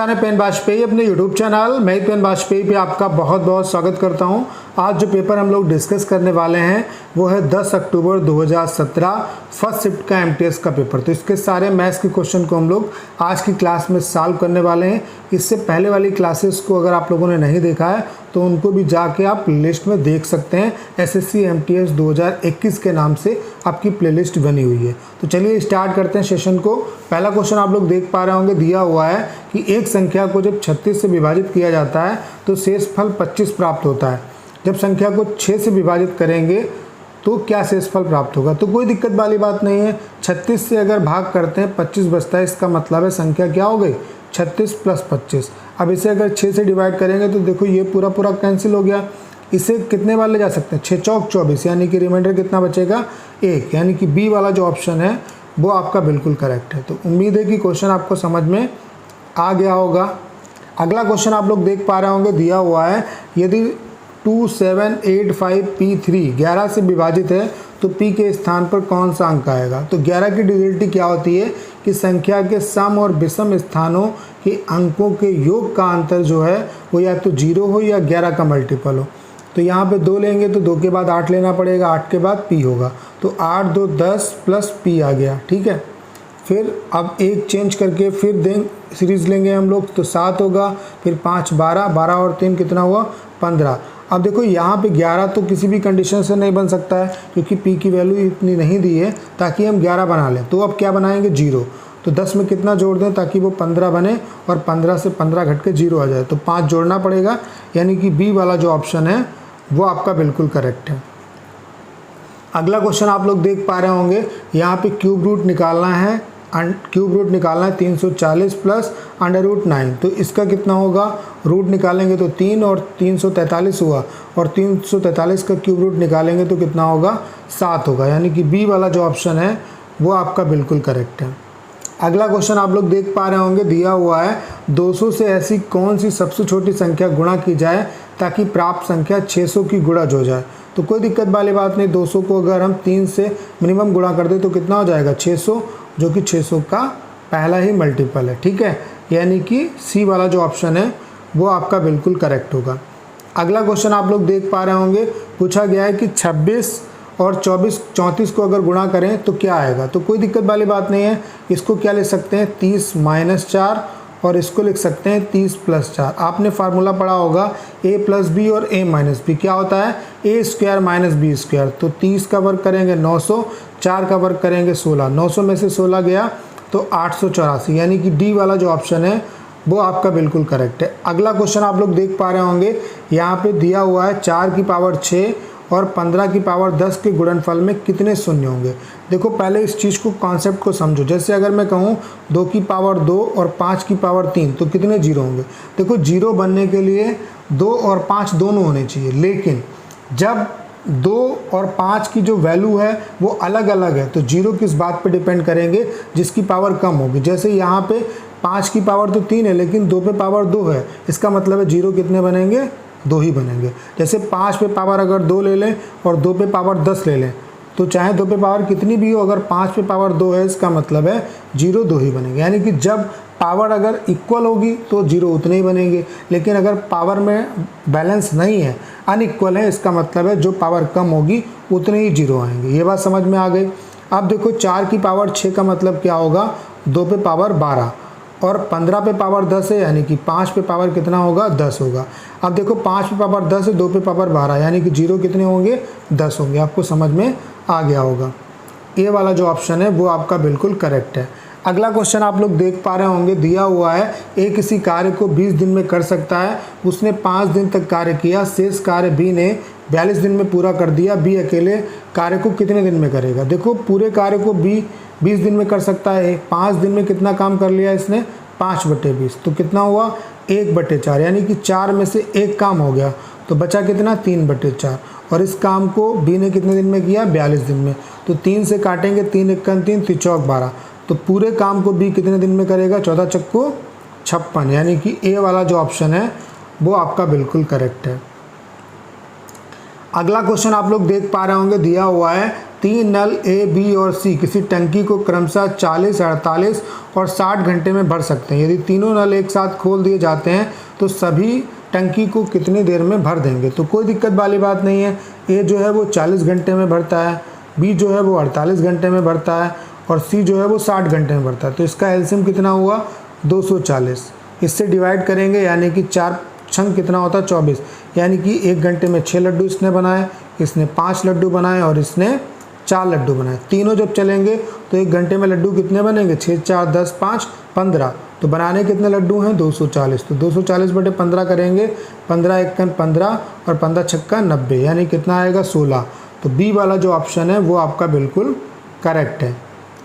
नमस्कार, मैं पेन वाजपेयी अपने YouTube चैनल मैं पेन वाजपेयी पे आपका बहुत बहुत स्वागत करता हूं। आज जो पेपर हम लोग डिस्कस करने वाले हैं वो है 10 अक्टूबर 2017 फर्स्ट शिफ्ट का एमटीएस का पेपर। तो इसके सारे मैथ्स के क्वेश्चन को हम लोग आज की क्लास में सॉल्व करने वाले हैं। इससे पहले वाली क्लासेस को अगर आप लोगों ने नहीं देखा है तो उनको भी जाके आप लिस्ट में देख सकते हैं। एसएससी एमटीएस 2021 के नाम से आपकी प्लेलिस्ट बनी हुई है। तो चलिए स्टार्ट करते हैं सेशन को। पहला क्वेश्चन आप लोग देख पा रहे होंगे, दिया हुआ है कि एक संख्या को जब 36 से विभाजित किया जाता है तो शेषफल 25 प्राप्त होता है। जब संख्या को 6 से विभाजित करेंगे तो क्या शेषफल प्राप्त होगा। तो कोई दिक्कत वाली बात नहीं है। 36 से अगर भाग करते हैं 25 बचता है, इसका मतलब है संख्या क्या हो गई 36 प्लस 25। अब इसे अगर 6 से डिवाइड करेंगे तो देखो ये पूरा कैंसिल हो गया। इसे कितने बार ले जा सकते हैं 6 चौक 24, यानी कि रिमाइंडर कितना बचेगा 1, यानी कि बी वाला जो ऑप्शन है वो आपका बिल्कुल करेक्ट है। तो उम्मीद है कि क्वेश्चन आपको समझ में आ गया होगा। अगला क्वेश्चन आप लोग देख पा रहे होंगे, दिया हुआ है यदि 2785P3 11 से विभाजित है तो P के स्थान पर कौन सा अंक आएगा। तो 11 की डिजिटलिटी क्या होती है कि संख्या के सम और विषम स्थानों के अंकों के योग का अंतर जो है वो या तो 0 हो या 11 का मल्टीपल हो। तो यहाँ पे 2 लेंगे तो 2 के बाद 8 लेना पड़ेगा, 8 के बाद P होगा। तो 8 2 10 प्लस P आ गया, ठीक है। फिर अब एक चेंज करके फिर सीरीज लेंगे हम लोग तो 7 होगा, फिर 5 12, 12 और 3 कितना हुआ 15। अब देखो यहाँ पे 11 तो किसी भी कंडीशन से नहीं बन सकता है क्योंकि P की वैल्यू इतनी नहीं दी है ताकि हम 11 बना लें। तो अब क्या बनाएंगे 0। तो 10 में कितना जोड़ दें ताकि वो 15 बने और 15 से 15 घट के 0 आ जाए। तो 5 जोड़ना पड़ेगा, यानी कि बी वाला जो ऑप्शन है वो आपका बिल्कुल करेक्ट है। अगला क्वेश्चन आप लोग देख पा रहे होंगे, यहाँ पे क्यूब रूट निकालना है। क्यूब रूट निकालना है 340 प्लस √9। तो इसका कितना होगा, रूट निकालेंगे तो 3 और 343 हुआ, और 343 का क्यूब रूट निकालेंगे तो कितना होगा 7 होगा, यानी कि बी वाला जो ऑप्शन है वो आपका बिल्कुल करेक्ट है। अगला क्वेश्चन आप लोग देख पा रहे होंगे, दिया हुआ है 200 से ऐसी कौन सी सबसे छोटी संख्या गुणा की जाए ताकि प्राप्त संख्या 600 की गुणज हो जाए। तो कोई दिक्कत वाली बात नहीं। 200 को अगर हम 3 से मिनिमम गुणा कर दें तो कितना हो जाएगा 600, जो कि 600 का पहला ही मल्टीपल है, ठीक है। यानी कि सी वाला जो ऑप्शन है वो आपका बिल्कुल करेक्ट होगा। अगला क्वेश्चन आप लोग देख पा रहे होंगे, पूछा गया है कि 26 और 34 को अगर गुणा करें तो क्या आएगा। तो कोई दिक्कत वाली बात नहीं है। इसको क्या ले सकते हैं 30 - 4, और इसको लिख सकते हैं 30 + 4। आपने फार्मूला पढ़ा होगा a + b और a - b क्या होता है a² - b²। तो 30 का वर्ग करेंगे 900, 4 का वर्ग करेंगे 16, 900 में से 16 गया तो 884, यानी कि डी वाला जो ऑप्शन है वो आपका बिल्कुल करेक्ट है। अगला क्वेश्चन आप लोग देख पा रहे होंगे, यहाँ पे दिया हुआ है 4 की पावर 6 और 15 की पावर 10 के गुणनफल में कितने शून्य होंगे। देखो पहले इस चीज़ को कॉन्सेप्ट को समझो। जैसे अगर मैं कहूँ 2 की पावर 2 और 5 की पावर 3 तो कितने जीरो होंगे। देखो जीरो बनने के लिए 2 और 5 दोनों होने चाहिए, लेकिन जब 2 और 5 की जो वैल्यू है वो अलग अलग है तो जीरो किस बात पे डिपेंड करेंगे, जिसकी पावर कम होगी। जैसे यहाँ पे 5 की पावर तो 3 है लेकिन 2 पे पावर 2 है, इसका मतलब है जीरो कितने बनेंगे 2 ही बनेंगे। जैसे 5 पे पावर अगर 2 ले लें और 2 पे पावर 10 ले लें तो चाहे 2 पे पावर कितनी भी हो, अगर 5 पे पावर 2 है इसका मतलब है जीरो 2 ही बनेंगे। यानी कि जब पावर अगर इक्वल होगी तो जीरो उतने ही बनेंगे, लेकिन अगर पावर में बैलेंस नहीं है, अनइक्वल है, इसका मतलब है जो पावर कम होगी उतने ही जीरो आएंगे। ये बात समझ में आ गई। अब देखो 4 की पावर 6 का मतलब क्या होगा 2 पे पावर 12 और 15 पे पावर 10 है, यानी कि 5 पे पावर कितना होगा 10 होगा। अब देखो 5 पे पावर 10 है, 2 पे पावर 12, यानी कि जीरो कितने होंगे 10 होंगे। आपको समझ में आ गया होगा। ये वाला जो ऑप्शन है वो आपका बिल्कुल करेक्ट है। अगला क्वेश्चन आप लोग देख पा रहे होंगे, दिया हुआ है ए किसी कार्य को 20 दिन में कर सकता है, उसने 5 दिन तक कार्य किया, शेष कार्य बी ने 42 दिन में पूरा कर दिया, बी अकेले कार्य को कितने दिन में करेगा। देखो पूरे कार्य को बी 20 दिन में कर सकता है, 5 दिन में कितना काम कर लिया इसने 5/20, तो कितना हुआ 1/4, यानी कि 4 में से 1 काम हो गया तो बचा कितना 3/4, और इस काम को बी ने कितने दिन में किया 42 दिन में। तो 3 से काटेंगे 3 × 1 3 3 चौक 12, तो पूरे काम को बी कितने दिन में करेगा 14 चक्को 56, यानी कि ए वाला जो ऑप्शन है वो आपका बिल्कुल करेक्ट है। अगला क्वेश्चन आप लोग देख पा रहे होंगे, दिया हुआ है 3 नल ए, बी और सी किसी टंकी को क्रमशः 40, 48 और 60 घंटे में भर सकते हैं। यदि तीनों नल एक साथ खोल दिए जाते हैं तो सभी टंकी को कितनी देर में भर देंगे। तो कोई दिक्कत वाली बात नहीं है। ए जो है वो 40 घंटे में भरता है, बी जो है वो 48 घंटे में भरता है और सी जो है वो 60 घंटे में भरता है। तो इसका एलसीएम कितना हुआ 240। इससे डिवाइड करेंगे यानी कि 4 छंग कितना होता है 24, यानी कि 1 घंटे में 6 लड्डू इसने बनाए, इसने 5 लड्डू बनाए और इसने 4 लड्डू बनाए। तीनों जब चलेंगे तो 1 घंटे में लड्डू कितने बनेंगे 6, 4, 10, 5, 15। तो बनाने कितने लड्डू हैं 240। तो 240/15 करेंगे, 15 एकन 15 और 15 छक्का 90, यानी कितना आएगा 16। तो बी वाला जो ऑप्शन है वो आपका बिल्कुल करेक्ट है।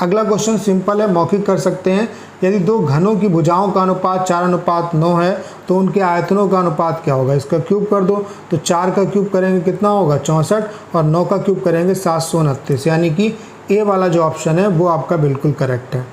अगला क्वेश्चन सिंपल है, मौखिक कर सकते हैं। यदि दो घनों की भुजाओं का अनुपात 4:9 है तो उनके आयतनों का अनुपात क्या होगा। इसका क्यूब कर दो तो 4 का क्यूब करेंगे कितना होगा 64 और 9 का क्यूब करेंगे 729, यानी कि ए वाला जो ऑप्शन है वो आपका बिल्कुल करेक्ट है।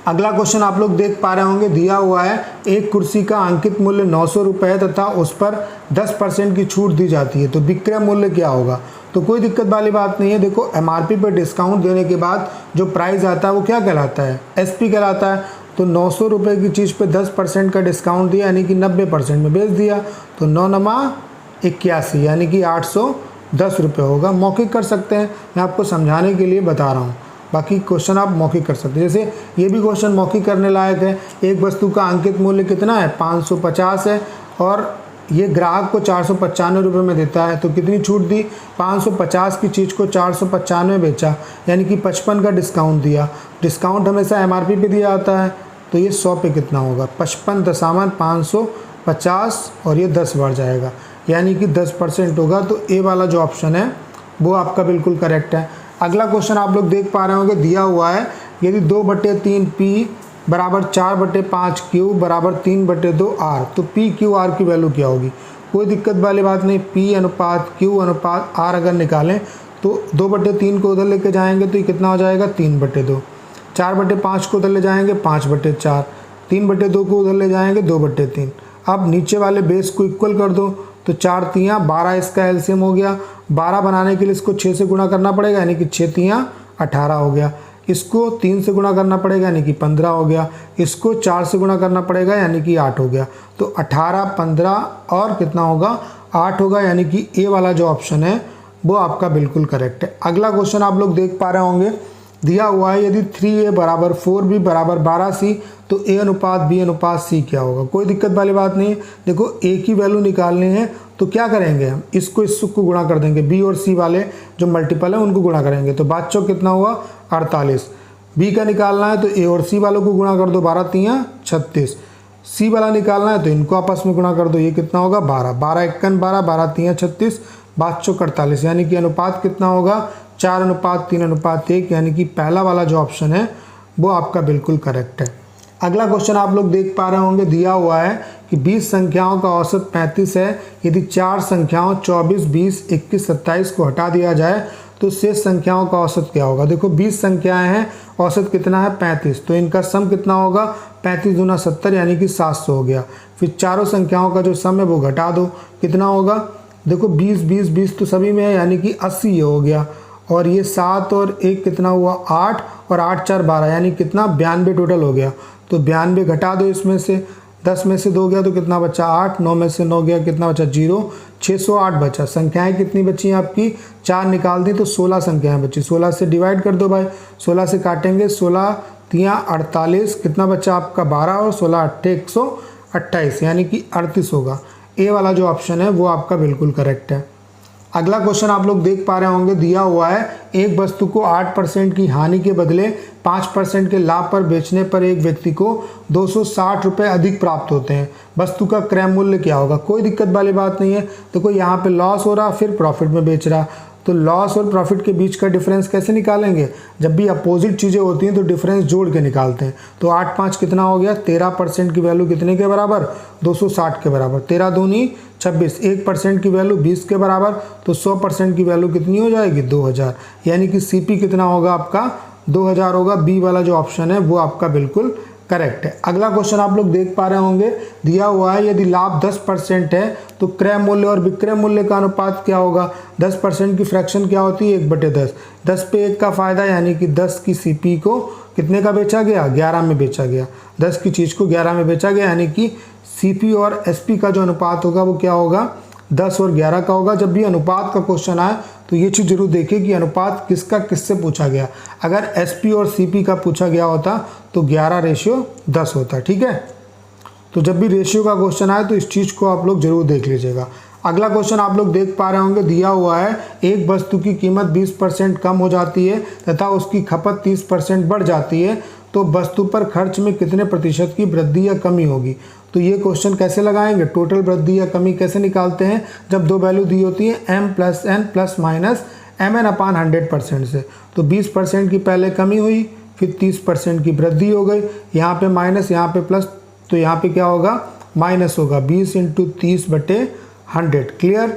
अगला क्वेश्चन आप लोग देख पा रहे होंगे, दिया हुआ है एक कुर्सी का अंकित मूल्य 900 रुपये है तथा उस पर 10% की छूट दी जाती है, तो विक्रय मूल्य क्या होगा। तो कोई दिक्कत वाली बात नहीं है। देखो एमआरपी पर डिस्काउंट देने के बाद जो प्राइस आता है वो क्या कहलाता है, एसपी कहलाता है। तो 900 रुपये की चीज़ पे 10% का डिस्काउंट दिया यानी कि 90% में बेच दिया, तो 9×9 = 81, यानी कि 810 रुपये होगा। मौखिक कर सकते हैं, मैं आपको समझाने के लिए बता रहा हूँ, बाकी क्वेश्चन आप मौखिक कर सकते हैं। जैसे ये भी क्वेश्चन मौखिक करने लायक है। एक वस्तु का अंकित मूल्य कितना है 550 है और ये ग्राहक को 495 रुपये में देता है, तो कितनी छूट दी 550 की चीज़ को 495 में बेचा, यानी कि 55 का डिस्काउंट दिया। डिस्काउंट हमेशा एमआरपी पे दिया जाता है, तो ये 100 पे कितना होगा 55.550 और ये 10 बढ़ जाएगा, यानी कि 10% होगा। तो ए वाला जो ऑप्शन है वो आपका बिल्कुल करेक्ट है। अगला क्वेश्चन आप लोग देख पा रहे होंगे, दिया हुआ है यदि 2/3 P बराबर 4/5 Q बराबर 3/2 R, तो PQR की वैल्यू क्या होगी। कोई दिक्कत वाली बात नहीं। P अनुपात Q अनुपात R अगर निकालें तो 2/3 को उधर लेके जाएंगे तो ये कितना हो जाएगा 3/2, 4/5 को उधर ले जाएंगे 5/4, 3/2 को उधर ले जाएंगे 2/3। अब नीचे वाले बेस को इक्वल कर दो तो 4 तियाँ 12 इसका एलसीएम हो गया। 12 बनाने के लिए इसको 6 से गुणा करना पड़ेगा, यानी कि 6 तियाँ 18 हो गया। इसको 3 से गुणा करना पड़ेगा, यानी कि 15 हो गया। इसको 4 से गुणा करना पड़ेगा, यानी कि 8 हो गया। तो 18, 15 और कितना होगा 8 होगा, यानी कि ए वाला जो ऑप्शन है वो आपका बिल्कुल करेक्ट है। अगला क्वेश्चन आप लोग देख पा रहे होंगे, दिया हुआ है यदि 3A बराबर 4B बराबर 12C तो A अनुपात B अनुपात C क्या होगा। कोई दिक्कत वाली बात नहीं है। देखो A की वैल्यू निकालनी है तो क्या करेंगे हम, इसको इसको गुणा कर देंगे, B और C वाले जो मल्टीपल है उनको गुणा करेंगे, तो 5 चौक कितना हुआ 48। B का निकालना है तो A और C वालों को गुणा कर दो, 12 तियाँ 36। C वाला निकालना है तो इनको आपस में गुणा कर दो, ये कितना होगा 12, 12 एकन 12, 12 तियाँ 36, 5 चौक 48, यानी कि अनुपात कितना होगा 4:3:1, यानी कि पहला वाला जो ऑप्शन है वो आपका बिल्कुल करेक्ट है। अगला क्वेश्चन आप लोग देख पा रहे होंगे, दिया हुआ है कि 20 संख्याओं का औसत 35 है। यदि 4 संख्याओं 24, 20, 21, 27 को हटा दिया जाए तो शेष संख्याओं का औसत क्या होगा। देखो 20 संख्याएं हैं, औसत कितना है 35, तो इनका सम कितना होगा 35 दूना 70, यानी कि 700 हो गया। फिर चारों संख्याओं का जो सम है वो घटा दो, कितना होगा। देखो 20, 20, 20 तो सभी में है, यानी कि 80 ये हो गया। और ये 7 और 1 कितना हुआ 8 और 8 4 12, यानी कितना 92 टोटल हो गया। तो 92 घटा दो इसमें से, 10 में से 2 गया तो कितना बचा 8, 9 में से 9 गया कितना बचा 0, 608 बचा। संख्याएं कितनी बची हैं आपकी 4 निकाल दी तो 16 संख्याएं बची। 16 से डिवाइड कर दो भाई, 16 से काटेंगे, 16 तियाँ 48, कितना बचा आपका 12 और 16 8 128, यानी कि 38 होगा। ए वाला जो ऑप्शन है वो आपका बिल्कुल करेक्ट है। अगला क्वेश्चन आप लोग देख पा रहे होंगे, दिया हुआ है एक वस्तु को 8% की हानि के बदले 5% के लाभ पर बेचने पर एक व्यक्ति को 260 रुपये अधिक प्राप्त होते हैं, वस्तु का क्रय मूल्य क्या होगा। कोई दिक्कत वाली बात नहीं है। देखो यहाँ पे लॉस हो रहा फिर प्रॉफिट में बेच रहा, तो लॉस और प्रॉफिट के बीच का डिफरेंस कैसे निकालेंगे, जब भी अपोजिट चीज़ें होती हैं तो डिफरेंस जोड़ के निकालते हैं। तो 8 5 कितना हो गया 13% की वैल्यू कितने के बराबर 260 के बराबर, 13 दूनी 26, 1% की वैल्यू 20 के बराबर, तो 100% की वैल्यू कितनी हो जाएगी 2000, यानी कि CP कितना होगा आपका 2000 होगा। बी वाला जो ऑप्शन है वो आपका बिल्कुल करेक्ट है। अगला क्वेश्चन आप लोग देख पा रहे होंगे, दिया हुआ है यदि लाभ 10% है तो क्रय मूल्य और विक्रय मूल्य का अनुपात क्या होगा। 10% की फ्रैक्शन क्या होती है, 1/10। 10 पे 1 का फायदा, यानी कि 10 की सीपी को कितने का बेचा गया, 11 में बेचा गया। 10 की चीज़ को 11 में बेचा गया, यानी कि सीपी और एसपी का जो अनुपात होगा वो क्या होगा, 10 और 11 का होगा। जब भी अनुपात का क्वेश्चन आए तो ये चीज़ जरूर देखिए कि अनुपात किसका किससे पूछा गया। अगर एसपी और सीपी का पूछा गया होता तो 11:10 होता। ठीक है, तो जब भी रेशियो का क्वेश्चन आए तो इस चीज़ को आप लोग जरूर देख लीजिएगा। अगला क्वेश्चन आप लोग देख पा रहे होंगे, दिया हुआ है एक वस्तु की कीमत 20% कम हो जाती है तथा उसकी खपत 30% बढ़ जाती है तो वस्तु पर खर्च में कितने प्रतिशत की वृद्धि या कमी होगी। तो ये क्वेश्चन कैसे लगाएंगे, टोटल वृद्धि या कमी कैसे निकालते हैं, जब दो वैल्यू दी होती है m + n + -mn/100% से। तो 20% की पहले कमी हुई, फिर 30% की वृद्धि हो गई, यहाँ पे माइनस यहाँ पे प्लस, तो यहाँ पे क्या होगा, माइनस होगा। 20 × 30/100। क्लियर।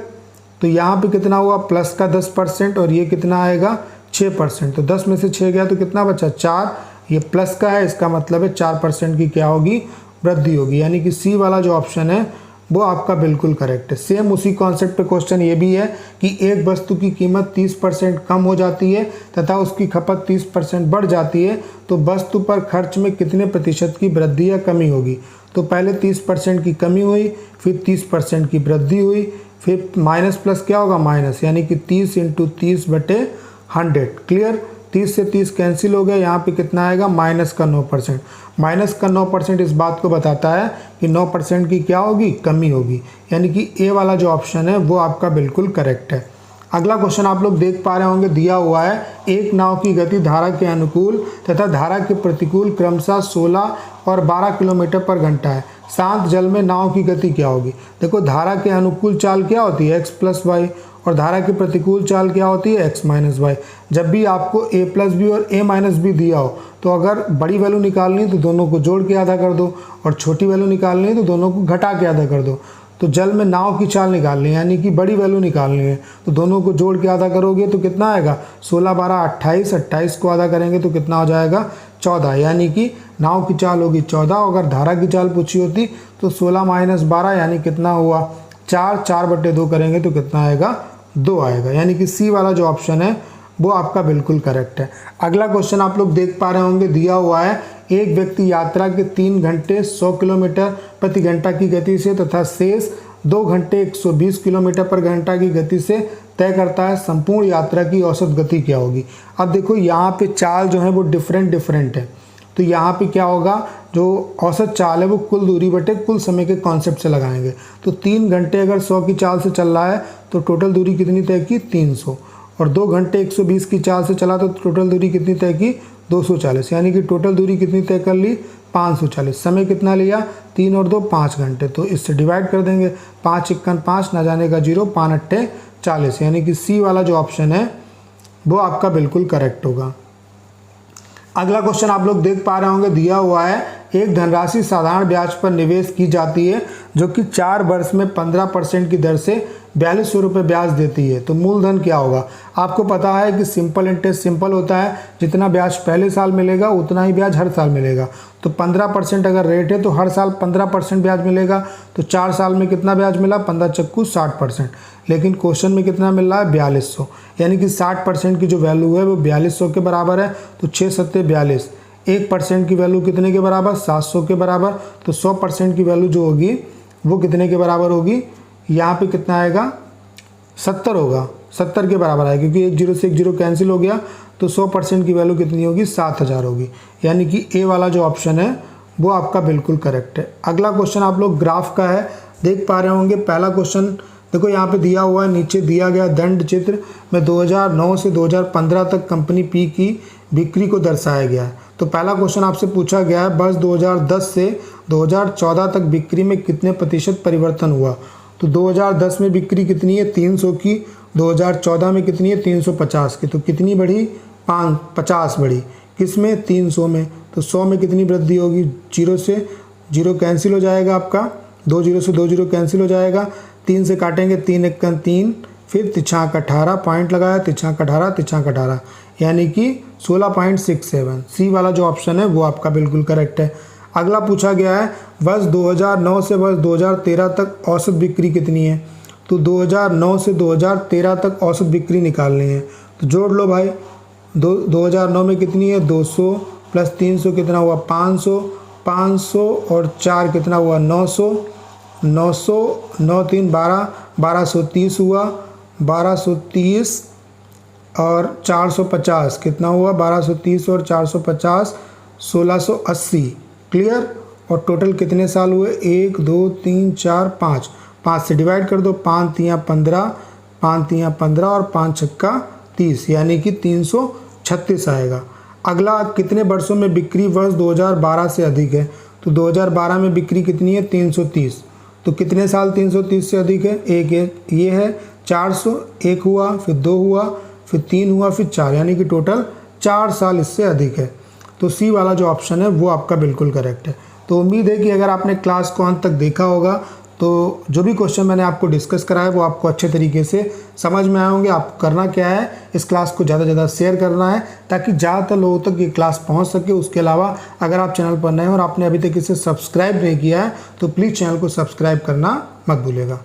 तो यहाँ पे कितना हुआ, प्लस का 10% और ये कितना आएगा 6%। तो 10 में से 6 गया तो कितना बचा, 4। ये प्लस का है, इसका मतलब है 4% की क्या होगी, वृद्धि होगी। यानी कि सी वाला जो ऑप्शन है वो आपका बिल्कुल करेक्ट है। सेम उसी कॉन्सेप्ट पे क्वेश्चन ये भी है कि एक वस्तु की कीमत 30% कम हो जाती है तथा उसकी खपत 30% बढ़ जाती है तो वस्तु पर खर्च में कितने प्रतिशत की वृद्धि या कमी होगी। तो पहले 30% की कमी हुई, फिर 30% की वृद्धि हुई, फिर माइनस प्लस क्या होगा, माइनस, यानी कि 30 × 30/100। क्लियर। 30 से 30 कैंसिल हो गया, यहाँ पे कितना आएगा, माइनस का 9%। माइनस का 9% इस बात को बताता है कि 9% की क्या होगी, कमी होगी। यानी कि ए वाला जो ऑप्शन है वो आपका बिल्कुल करेक्ट है। अगला क्वेश्चन आप लोग देख पा रहे होंगे, दिया हुआ है एक नाव की गति धारा के अनुकूल तथा धारा के प्रतिकूल क्रमशः 16 और 12 किलोमीटर/घंटा है। शांत जल में नाव की गति क्या होगी। देखो, धारा के अनुकूल चाल क्या होती है, x + y, और धारा की प्रतिकूल चाल क्या होती है, x - y। जब भी आपको a + b और a - b दिया हो तो अगर बड़ी वैल्यू निकालनी है तो दोनों को जोड़ के आधा कर दो, और छोटी वैल्यू निकालनी है तो दोनों को घटा के आधा कर दो। तो जल में नाव की चाल निकालनी है, यानी कि बड़ी वैल्यू निकालनी है, तो दोनों को जोड़ के आधा करोगे तो कितना आएगा, 16 12 28, 28 को आधा करेंगे तो कितना हो जाएगा, 14। यानी कि नाव की चाल होगी 14। अगर धारा की चाल पूछी होती तो 16 - 12 यानी कितना हुआ, 4। 4/2 करेंगे तो कितना आएगा, 2 आएगा। यानी कि सी वाला जो ऑप्शन है वो आपका बिल्कुल करेक्ट है। अगला क्वेश्चन आप लोग देख पा रहे होंगे, दिया हुआ है एक व्यक्ति यात्रा के 3 घंटे 100 किलोमीटर/घंटा की गति से तथा शेष 2 घंटे 120 किलोमीटर/घंटा की गति से तय करता है, संपूर्ण यात्रा की औसत गति क्या होगी। अब देखो, यहाँ पे चाल जो है वो डिफरेंट है, तो यहाँ पे क्या होगा, जो औसत चाल है वो कुल दूरी बटे कुल समय के कॉन्सेप्ट से लगाएंगे। तो 3 घंटे अगर 100 की चाल से चल रहा है तो टोटल दूरी कितनी तय की, 300, और 2 घंटे 120 की चाल से चला तो टोटल दूरी कितनी तय की, 240। यानी कि टोटल दूरी कितनी तय कर ली, 540। समय कितना लिया, 3 और 2 5 घंटे। तो इससे डिवाइड कर देंगे, 5 × 5 ना जाने का 0, 5 × 40। यानी कि सी वाला जो ऑप्शन है वो आपका बिल्कुल करेक्ट होगा। अगला क्वेश्चन आप लोग देख पा रहे होंगे, दिया हुआ है एक धनराशि साधारण ब्याज पर निवेश की जाती है जो कि 4 वर्ष में 15% की दर से 4200 रुपये ब्याज देती है। तो मूलधन क्या होगा। आपको पता है कि सिंपल इंटरेस्ट सिंपल होता है, जितना ब्याज पहले साल मिलेगा उतना ही ब्याज हर साल मिलेगा। तो 15% अगर रेट है तो हर साल 15% ब्याज मिलेगा। तो 4 साल में कितना ब्याज मिला, 15 चक्कू 60%। लेकिन क्वेश्चन में कितना मिल रहा है, 4200। यानी कि 60% की जो वैल्यू है वो 4200 के बराबर है। तो 6 सत्ते 42, 1% की वैल्यू कितने के बराबर, 700 के बराबर। तो 100% की वैल्यू जो होगी वो कितने के बराबर होगी, यहाँ पे कितना आएगा, 70 होगा, 70 के बराबर आएगा, क्योंकि 1 0 से 1 0 कैंसिल हो गया। तो 100% की वैल्यू कितनी होगी, 7000 होगी। यानी कि ए वाला जो ऑप्शन है वो आपका बिल्कुल करेक्ट है। अगला क्वेश्चन आप लोग ग्राफ का है, देख पा रहे होंगे। पहला क्वेश्चन देखो, यहाँ पे दिया हुआ है, नीचे दिया गया दंड चित्र में 2009 से 2015 तक कंपनी पी की बिक्री को दर्शाया गया है। तो पहला क्वेश्चन आपसे पूछा गया है, वर्ष 2010 से 2014 तक बिक्री में कितने प्रतिशत परिवर्तन हुआ। तो 2010 में बिक्री कितनी है, 300 की। 2014 में कितनी है, 350 की। तो कितनी बढ़ी, 50 बढ़ी। किस में, 300 में। तो 100 में कितनी वृद्धि होगी, 0 से 0 कैंसिल हो जाएगा आपका, 2 0 से 2 0 कैंसिल हो जाएगा। 3 से काटेंगे, 3 × 1 3, फिर तिछाक 18, पॉइंट लगाया, तिछाक 18, तिछाक 18, यानी कि 16.67। सी वाला जो ऑप्शन है वो आपका बिल्कुल करेक्ट है। अगला पूछा गया है वर्ष 2009 से वर्ष 2013 तक औसत बिक्री कितनी है। तो 2009 से 2013 तक औसत बिक्री निकालनी है, तो जोड़ लो भाई। 2009 में कितनी है 200 प्लस 300 कितना हुआ 500, 500 और 4 कितना हुआ 900, 900 9 3 12, 1230 हुआ, 1230 और 450 कितना हुआ 1230 और 450 1680। क्लियर। और टोटल कितने साल हुए 1 2 3 4 5, 5 से डिवाइड कर दो, 5 3 15, 5 3 15 और 5 छक्का 30, यानी कि 336 आएगा। अगला कितने वर्षों में बिक्री वर्ष 2012 से अधिक है। तो 2012 में बिक्री कितनी है 330, तो कितने साल 330 से अधिक है, एक ये है 400, एक हुआ फिर 2 हुआ फिर 3 हुआ फिर 4, यानी कि टोटल 4 साल इससे अधिक है। तो सी वाला जो ऑप्शन है वो आपका बिल्कुल करेक्ट है। तो उम्मीद है कि अगर आपने क्लास को अंत तक देखा होगा तो जो भी क्वेश्चन मैंने आपको डिस्कस कराया वो आपको अच्छे तरीके से समझ में आए होंगे। आपको करना क्या है, इस क्लास को ज़्यादा से ज़्यादा शेयर करना है ताकि ज़्यादातर लोगों तक ये क्लास पहुंच सके। उसके अलावा अगर आप चैनल पर नए हैं और आपने अभी तक इसे सब्सक्राइब नहीं किया है तो प्लीज़ चैनल को सब्सक्राइब करना मत भूलिएगा।